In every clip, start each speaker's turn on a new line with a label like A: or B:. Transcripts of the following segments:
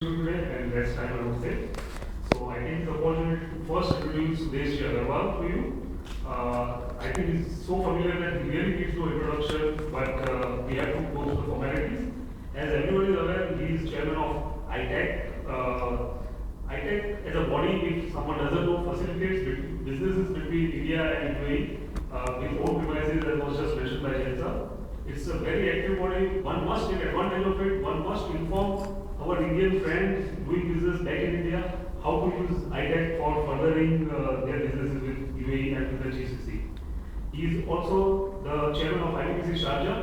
A: today and less time I would say. So I think the opportunity to first introduce Sudesh Agarwal to you. I think he's so familiar that he really needs no introduction, but we have to go through the formalities. As everyone is aware, he is chairman of ITEC. ITEC as a body, if someone doesn't know, facilitates businesses between India and UAE with own premises, as was just mentioned by Jain sir. It's a very active body. One must take advantage of it. One must inform our Indian friends doing business back in India how to use ITEC for furthering their businesses with UAE and with the GCC. He is also the chairman of IPPC Sharjah.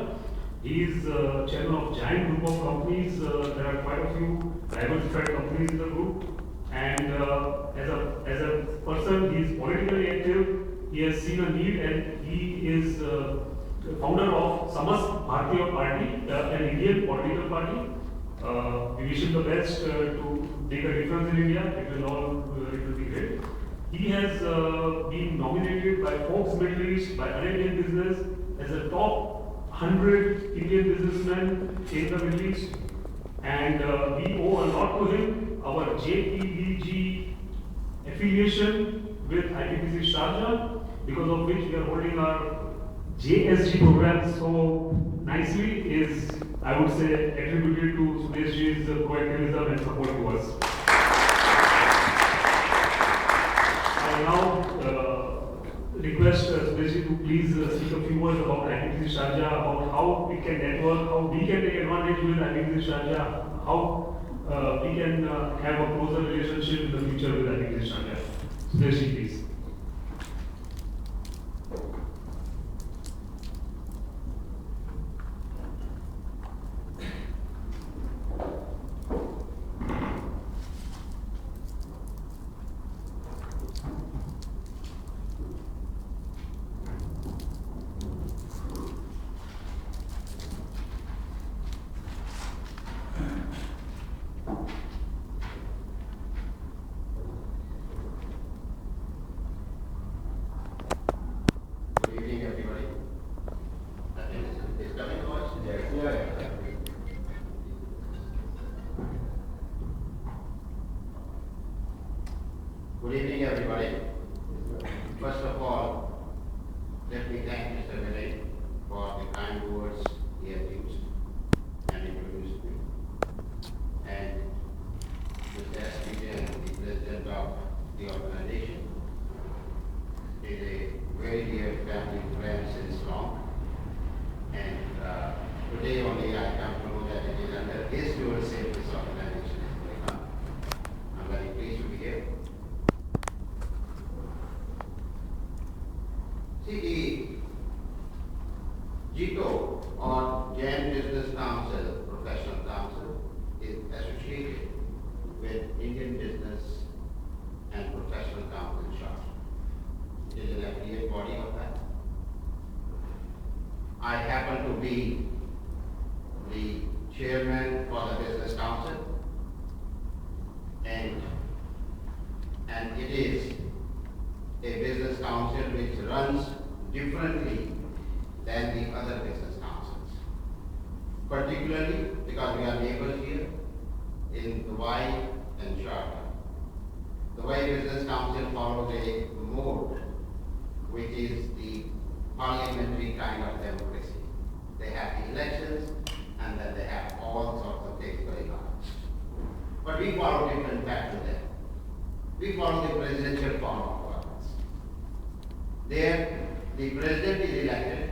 A: He is chairman of Jain group of companies. There are quite a few diversified companies in the group. And as a person, he is politically active. He has seen a need, and he is the founder of Samas Bharatiya Party, an Indian political party. We wish him the best to make a difference in India. It will be great. He has been nominated by Forbes Middle East, by Arabian Business as a top 100 Indian businessmen in the Middle East, and we owe a lot to him. Our JPVG affiliation with IPPC Sharjah, because of which we are holding our JSG program so nicely, is, I would say, attributed to Sudeshji's proactivism and support to us. I now request Sudeshji to please speak a few words about IPPC Sharjah, about how we can network, how we can take advantage with IPPC Sharjah, how we can have a closer relationship in the future with IPPC Sharjah. Sudeshji, please.
B: Good evening, everybody. Is coming noise? Yeah. Good evening, everybody. First of all, let me thank Mr. Vinay for the kind words he has used and introduced me. And Mr. S.P. Jain, the president of the organization, is a very dear family friend since long. And today only I come to know that it is under his stewardship this organization is going on. I'm very pleased to be here. See, the Jito or Jain Business Council, Professional Council, is associated with Indian Business and Professional Council Charter. It is an affiliate body of that. I happen to be the chairman for the Business Council, and it is a business council which runs differently than the other business councils, particularly because we are neighbors here in Dubai and Sharjah. The Dubai Business Council follows a mode which is the parliamentary kind of democracy. They have the elections and then they have all sorts of things going on. But we follow different path to them. We follow the presidential form of governance. There, the president is elected,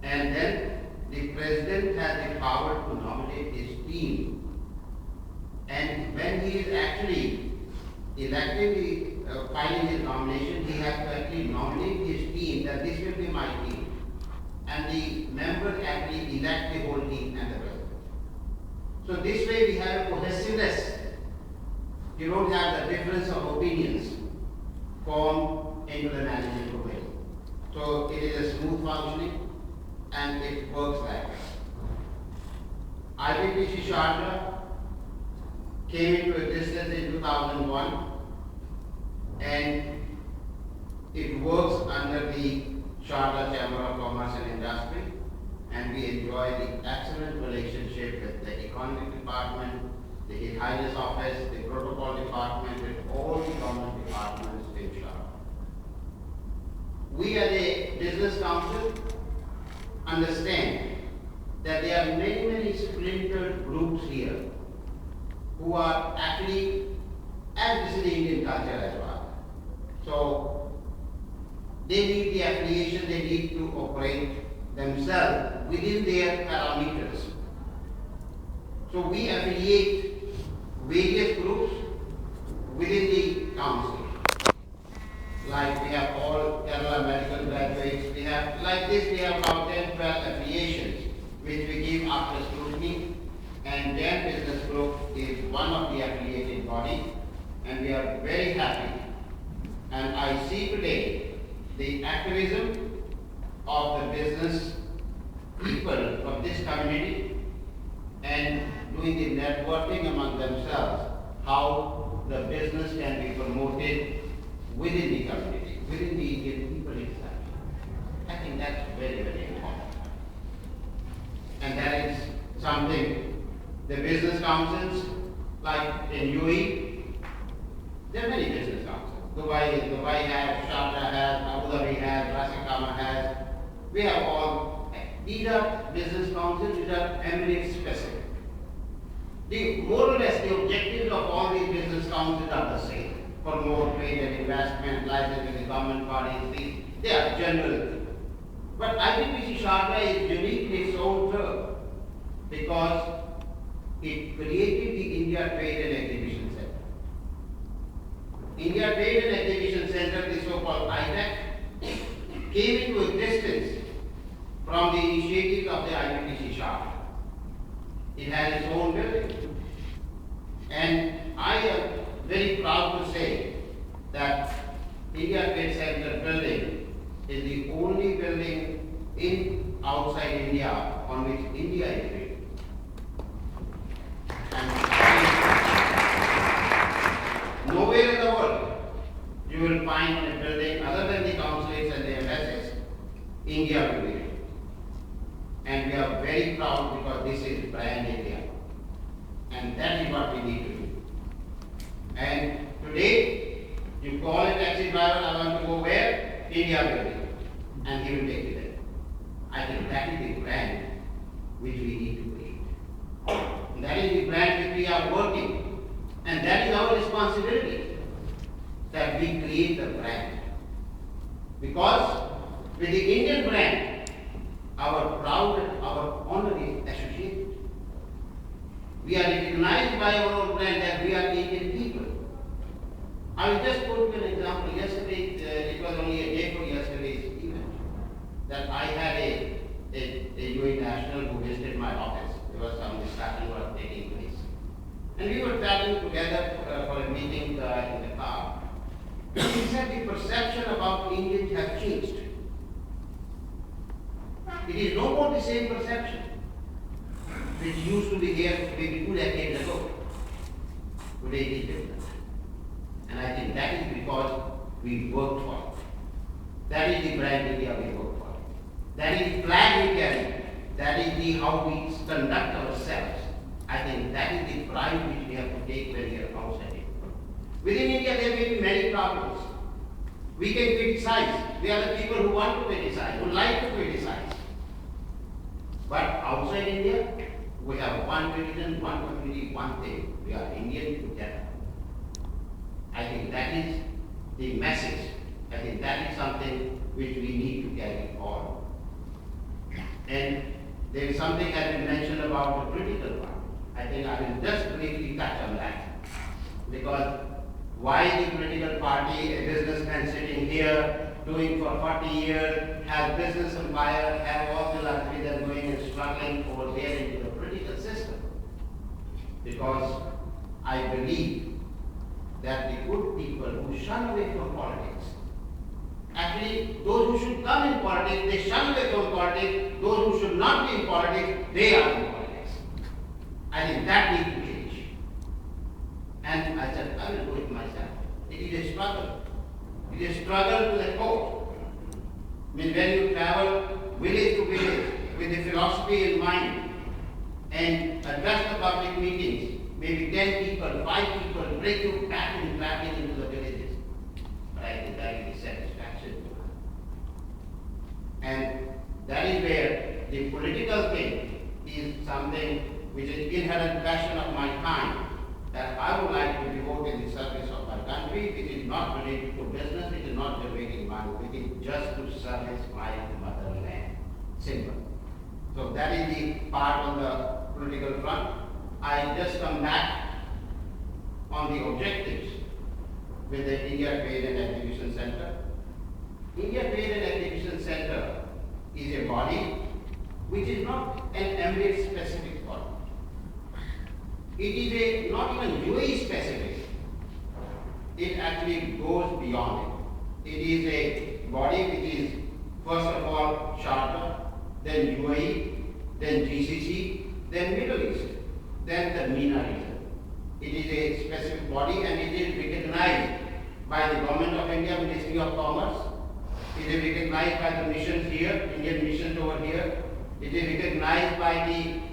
B: and then the president has the power to nominate his team. And when he is actually elected, filing his nomination, he has to actually nominate his team that this will be my team. And the members actually elect the whole team and the president. So this way we have a cohesiveness. You don't have the difference of opinions formed into the management committee. So it is a smooth functioning and it works like that. IPPC Sharjah came into existence in 2001, and it works under the Sharjah Chamber of Commerce and Industry, and we enjoy the excellent relationship with the Economic Department, the business council understand that there are many, many splintered groups here who are actually, and this is the Indian culture as well. So they need the affiliation, they need to operate themselves within their parameters. So we affiliate various groups within the council. Like we have all Kerala medical graduates, we have, like this we have about 10, 12 affiliations which we give after scrutiny, and Jain Business Group is one of the affiliated body, and we are very happy. And I see today the activism of the business people of this community and doing the networking among themselves, how the business can be promoted within the community, within the Indian people itself. I think that's very, very important. And that is something the business councils, like in UAE, there are many business councils. Dubai has, Sharjah has, Abu Dhabi has, Ras Al Khaimah has. We have all. These are business councils which are eminent specific. More or less the objectives of all these business councils are the same. For more trade and investment, licensing the government bodies, they are general. But IPPC Sharjah is unique in its own term because it created the India Trade and Exhibition Center. India Trade and Exhibition Center, the so-called ITEC, came into existence from the initiatives of the IPPC Sharjah. It has its own building. And I am very proud to say that India Trade Center building is the only building in outside India on which India is built. And nowhere in the world you will find a building other than the consulates and the embassies, India will be built. And we are very proud because this is brand India. And that is what we need to do. And today, you call a taxi driver, I want to go where? India will be. And he will take you there. I think that is the brand which we need to create. And that is the brand which we are working. And that is our responsibility, that we create the brand. Because with the Indian brand, our proud and our honor is associated. We are recognized by our own brand that we are Indian people. I will just quote you an example. Yesterday, it was only a day for yesterday's event, that I had a UAE national who visited my office. There was some discussion was taking place. And we were traveling together for a meeting in the car. He said the perception about Indians has changed. It is no more the same perception which used to be here maybe 2 decades ago. Today it is different. And I think that is because we worked for it. That is the brand India we work for. That is the flag we carry. That is the how we conduct ourselves. I think that is the pride which we have to take when we are outside. Within India there may be many problems. We can criticize. We are the people who want to criticize, who like to criticize. But outside India, we have one religion, one community, one thing. We are Indian together. I think that is the message. I think that is something which we need to carry on. And there is something that has been mentioned about the political part. I think I will just briefly touch on that. Because why the political party, a businessman sitting here, doing for 40 years, has business empire, have all the luxury than going and struggling over there into the political system. Because I believe that the good people who shun away from politics, actually those who should come in politics, they shun away from politics. Those who should not be in politics, they are in politics. I think that needs to change. And I said, I will do it myself. It is a struggle. It is a struggle to the core. I mean, when you travel village to village with the philosophy in mind and address the public meetings, maybe 10 people, 5 people, break you back into the villages. But I think that is the satisfaction. And that is where the political thing is something which is inherent passion of my time, that I would like to devote in the service of my country, which is not related to business, which is not generating money, which is just to service my motherland. Simple. So that is the part on the political front. I just come back on the objectives with the India Trade and Exhibition Center. India Trade and Exhibition Center is a body which is not an Emirates specific body. It is a not even UAE specific. It actually goes beyond it. It is a body which is first of all charter, then UAE, then GCC, then Middle East, then the MENA region. It is a specific body and it is recognized by the Government of India, Ministry of Commerce. It is recognized by the missions here, Indian missions over here. It is recognized by the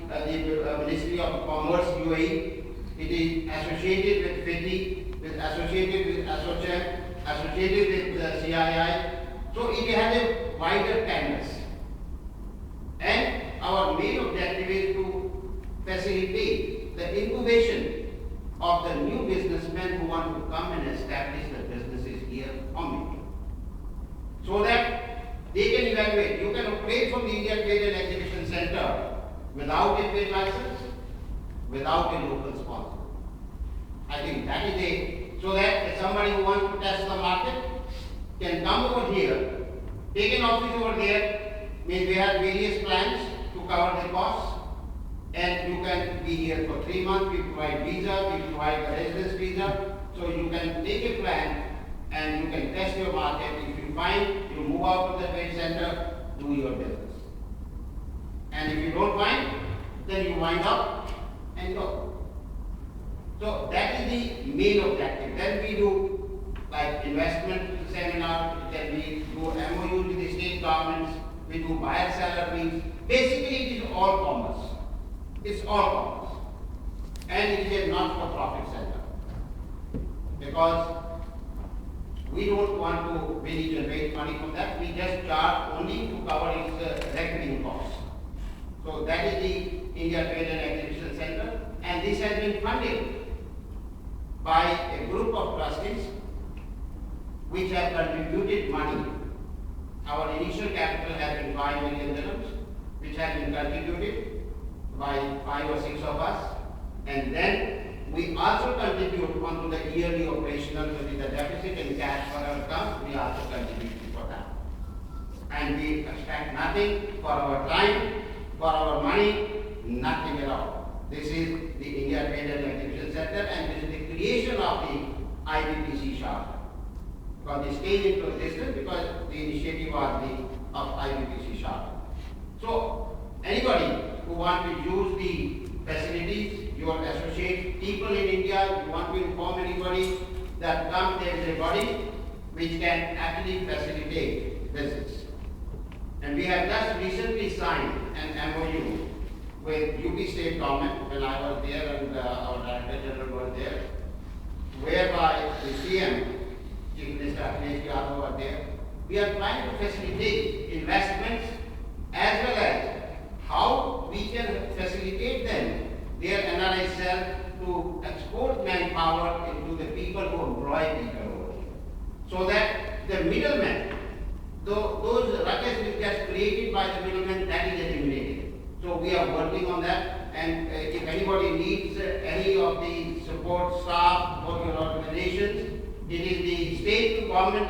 B: Ministry of Commerce, UAE. It is associated with FITI, associated with ASSOCHAM, associated with CII. So it has a wider canvas. And our main objective is to facilitate the incubation of the new businessmen who want to come and establish the businesses here on India. So that they can evaluate. You can operate from the India Trade and Exhibition Center without a trade license, without a local sponsor. I think that is so that somebody who wants to test the market can come over here, take an office over there, means we have various plans to cover the costs, and you can be here for 3 months, we provide visa, we provide the residence visa, so you can take a plan and you can test your market. If you find, you move out of the trade center, do your business. And if you don't find, then you wind up and go. So that is the main objective. Then we do like investment seminar, then we do MOU with the state governments, we do buyer-seller meetings. Basically it is all commerce. It's all commerce. And it is a not-for-profit center. Because we don't want to really generate money from that. We just charge only to cover its recurring costs. So that is the India Trade and Exhibition Center. And this has been funded by a group of trustees which have contributed money. Our initial capital has been 5 million dirhams, which has been contributed by 5 or 6 of us. And then we also contribute onto the yearly operational, so the deficit in cash for our comes, we also contribute for that. And we expect nothing for our time, for our money, nothing at all. This is the India Trade and Exhibition Center, and this is the creation of the IBPC charter. Because this came into existence because the initiative was of IBPC charter. So anybody who wants to use the facilities, your associate people in India, you want to inform anybody that come, there is a body which can actually facilitate business. And we have just recently signed an MOU with UP State Government when I was there and our Director General was there, whereby the CM, Chief Minister Akhilesh Yadav was there. We are trying to facilitate investments as well as how we can facilitate them, their NRI cell, to export manpower into the people who employ people over here. So that the middlemen, those ruckus which gets created by the middlemen, that is eliminated. So we are working on that, and if anybody needs any of the support staff for your organizations, it is the state to government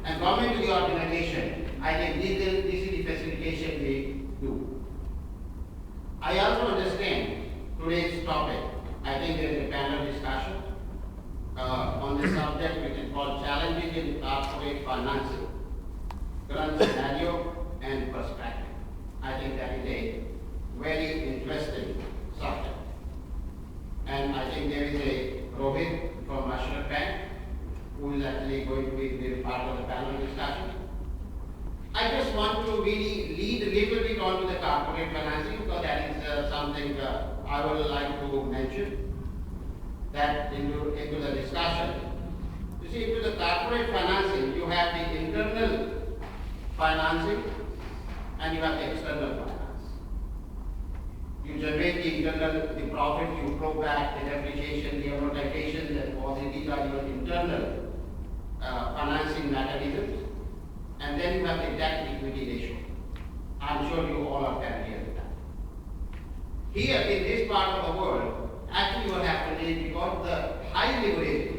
B: and government to the organization. I think this is the facilitation we do. I also understand today's topic. I think there is a panel discussion on this subject which is called Challenges in Corporate Financing, Current Scenario and Perspective. I think that is a very interesting subject. And I think there is a Rohit from Ashraf Bank who is actually going to be part of the panel discussion. I just want to really lead a little bit onto the corporate financing because that is something I would like to mention that into the discussion. You see, into the corporate financing, you have the internal financing and you have the external finance. You generate the internal, the profit, you flow back the depreciation, the amortization, and all these are your internal financing mechanisms. And then you have the debt equity ratio. I'm sure you all are familiar with that. Here in this part of the world, actually what happened is because of the high leverage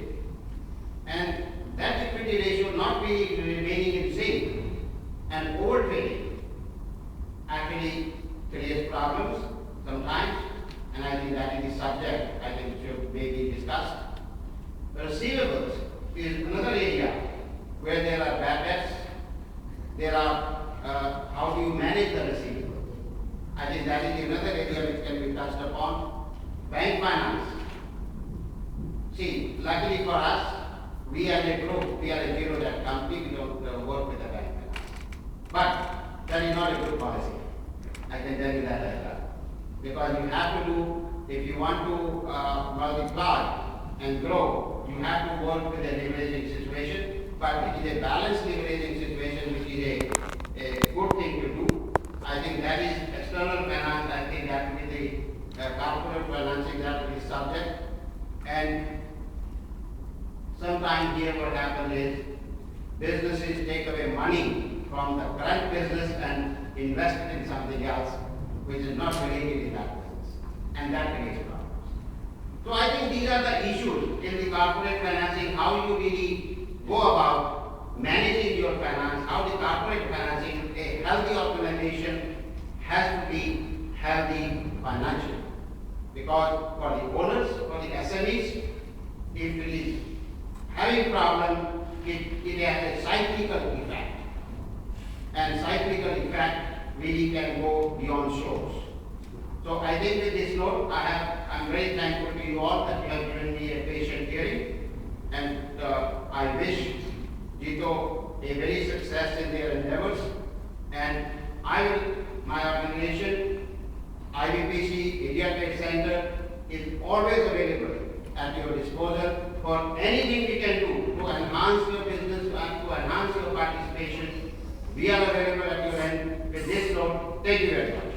B: and that equity ratio not really remaining in sync and overtrading actually creates problems sometimes, and I think that is the subject I think should maybe discussed. The receivables is another area where there are bad debts. There are how do you manage the receivables? I think that is another area which can be touched upon. Bank finance. See, luckily for us, we as a group, we are a zero debt company, we don't work with the bank finance. But that is not a good policy. I can tell you that as well. Because you have to do, if you want to multiply and grow, you have to work with a leveraging situation, but it is a balanced leveraging situation, which is a good thing to do. I think that is external finance, I think that will be the corporate financing, that will be subject. And sometimes here what happens is, businesses take away money from the current business and invest it in something else, which is not related in that business, and that creates problems. So I think these are the issues in the corporate financing, how you really go about managing your finance, how the corporate financing, a healthy organization has to be healthy financially. Because for the owners, for the SMEs, if it is having problem, it has a cyclical effect. And cyclical effect really can go beyond shores. So I think with this note, I'm very thankful to you all that you have given me a patient hearing, and I wish Jito a very success in their endeavors. And my organization, IBPC India Trade Center, is always available at your disposal for anything we can do to enhance your business and to enhance your participation. We are available at your end. With this note, thank you very much.